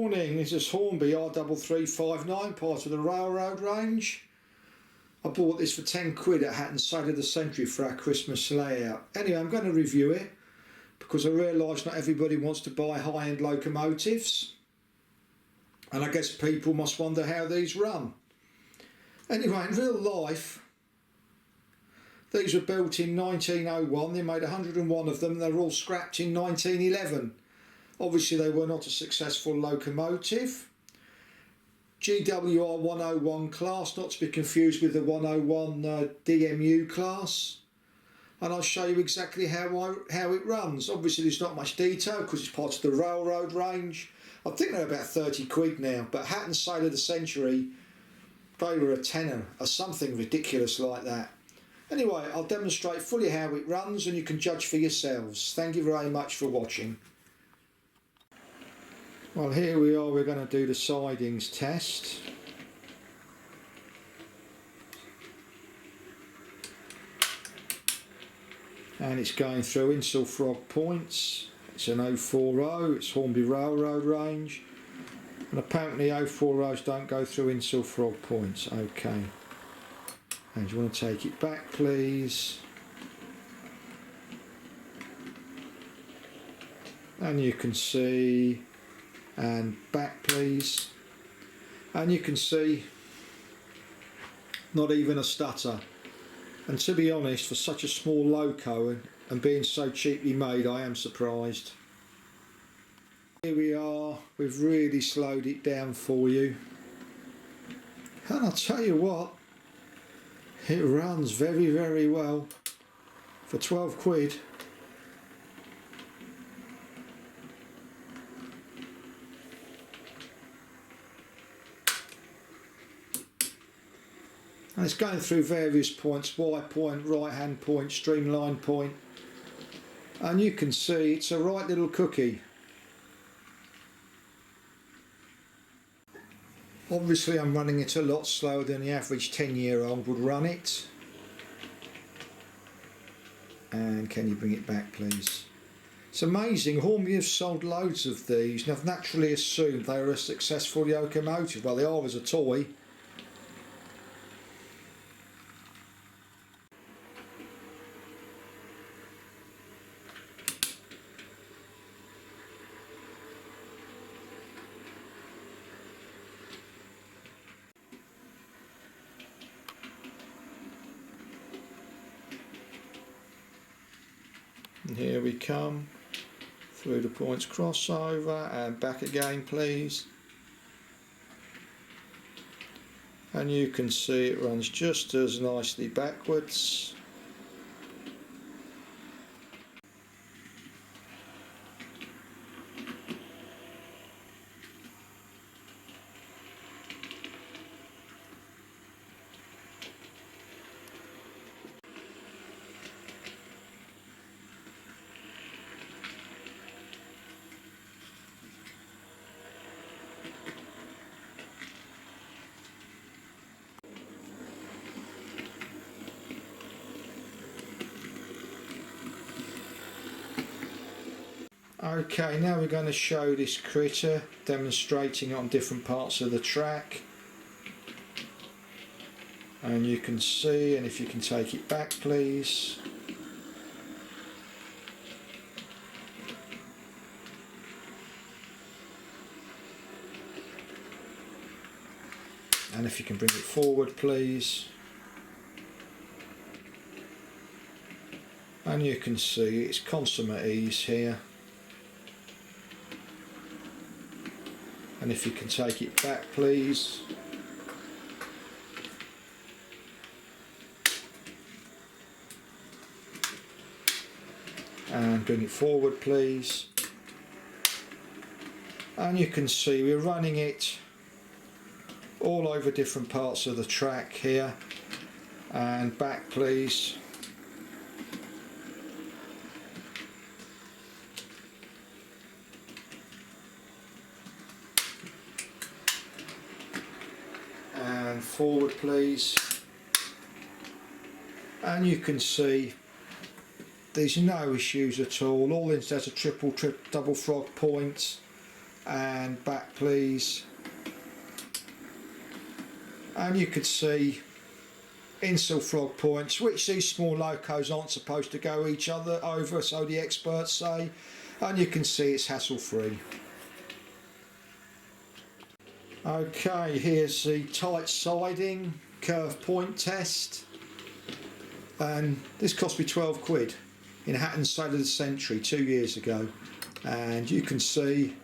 morning, this is Hornby R3359, part of the railroad range. I bought this for 10 quid at Hattons side of the century for our Christmas layout. Anyway, I'm going to review it because I realise not everybody wants to buy high-end locomotives, and I guess people must wonder how these run. Anyway, in real life, these were built in 1901, they made 101 of them, they were all scrapped in 1911. Obviously they were not a successful locomotive. GWR 101 class, not to be confused with the 101 DMU class. And I'll show you exactly how it runs. Obviously there's not much detail because it's part of the railroad range. I think they're about 30 quid now, but Hattons side of the century, they were a tenner or something ridiculous like that. Anyway, I'll demonstrate fully how it runs and you can judge for yourselves. Thank you very much for watching. Well, here we are, we're going to do the sidings test. And it's going through Insulfrog points. It's an 040, it's Hornby Railroad range. And apparently 040s don't go through Insulfrog points. Okay. And do you want to take it back, please? And you can see, and back please, and you can see not even a stutter. And to be honest, for such a small loco and being so cheaply made, I am surprised. Here we are, we've really slowed it down for you, and I'll tell you what, it runs very, very well for 12 quid. And it's going through various points, Y point, right hand point, streamline point, and you can see it's a right little cookie. Obviously I'm running it a lot slower than the average 10-year-old would run it. And can you bring it back please? It's amazing, Hornby have sold loads of these and I've naturally assumed they are a successful locomotive. Well, they are as a toy. And here we come through the points crossover and back again please, and you can see it runs just as nicely backwards. Okay, now we're going to show this critter, demonstrating it on different parts of the track. And you can see, and if you can take it back please. And if you can bring it forward please. And you can see it's consummate ease here. And if you can take it back please. And bring it forward please. And you can see we're running it all over different parts of the track here. And back please. And forward please, and you can see there's no issues at all. All this has a double frog point, and back please. And you could see Insulfrog points, which these small locos aren't supposed to go each other over, so the experts say, and you can see it's hassle free. Okay, here's the tight siding curve point test, and this cost me 12 quid in Hattons Sale of the Century 2 years ago, and you can see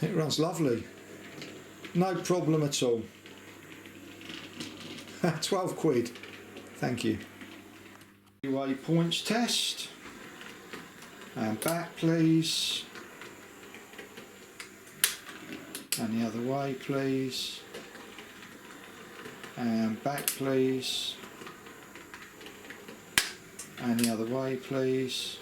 it runs lovely, no problem at all. 12 quid, thank you. Outlay points test, and back please, and the other way please, and back please, and the other way please,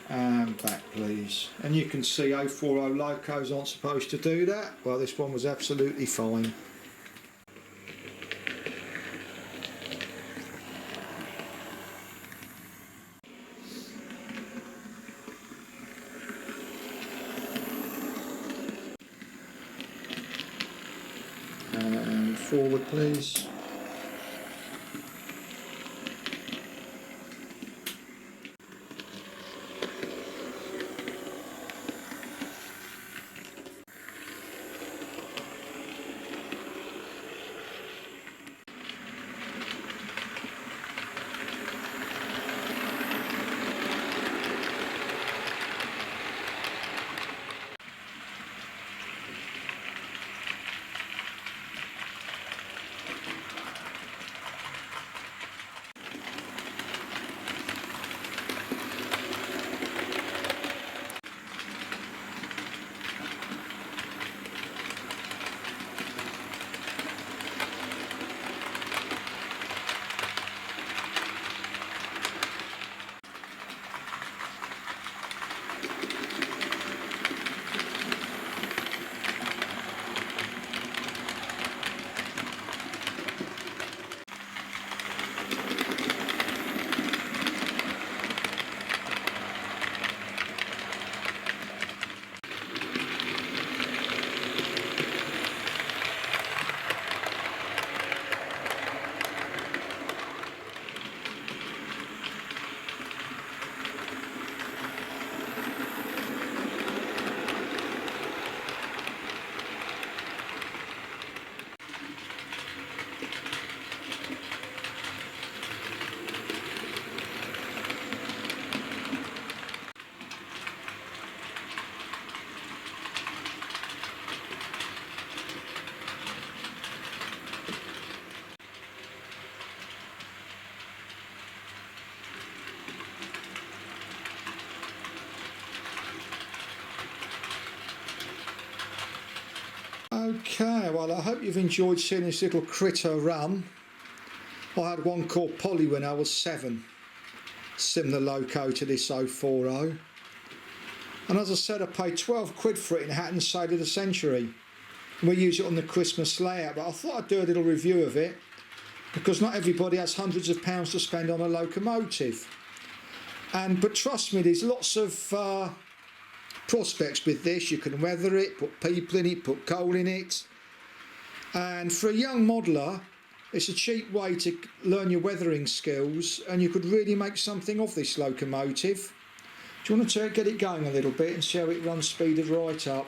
and back please. And you can see 040 locos aren't supposed to do that. Well, this one was absolutely fine. And forward please. Okay, well, I hope you've enjoyed seeing this little critter run. I had one called Polly when I was 7, similar loco to this 040. And as I said, I paid 12 quid for it in Hattons Sale of the Century. We use it on the Christmas layout, but I thought I'd do a little review of it because not everybody has hundreds of pounds to spend on a locomotive. But trust me, there's lots of prospects with this. You can weather it, put people in it, put coal in it, and for a young modeller it's a cheap way to learn your weathering skills, and you could really make something of this locomotive. Do you want to get it going a little bit and see how it runs speeded right up?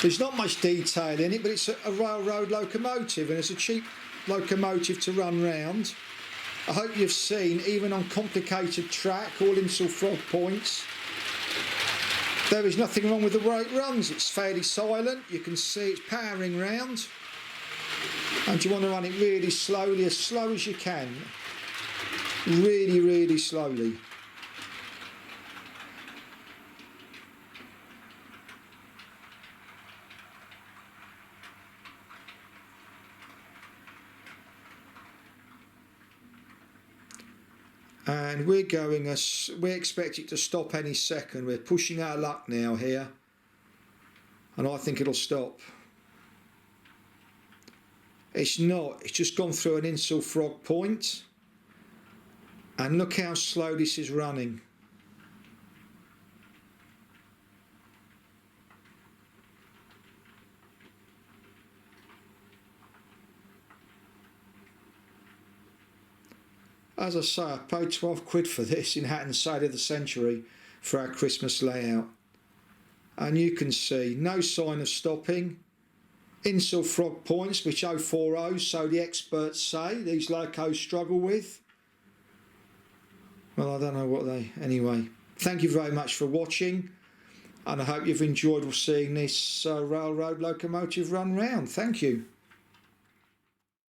There's not much detail in it, but it's a railroad locomotive and it's a cheap locomotive to run round. I hope you've seen, even on complicated track, all Insulfrog points, there is nothing wrong with the way it runs. It's fairly silent, you can see it's powering round, and you want to run it really slowly, as slow as you can, really, really slowly. And we expect it to stop any second. We're pushing our luck now here, and I think it'll stop. It's not, it's just gone through an Insulfrog point, and look how slow this is running. as I say, I paid 12 quid for this in Hattons Sale of the Century for our Christmas layout. And you can see no sign of stopping. Insulfrog points, which 040, so the experts say these locos struggle with. Well, I don't know what they... Anyway, thank you very much for watching, and I hope you've enjoyed seeing this railroad locomotive run round. Thank you.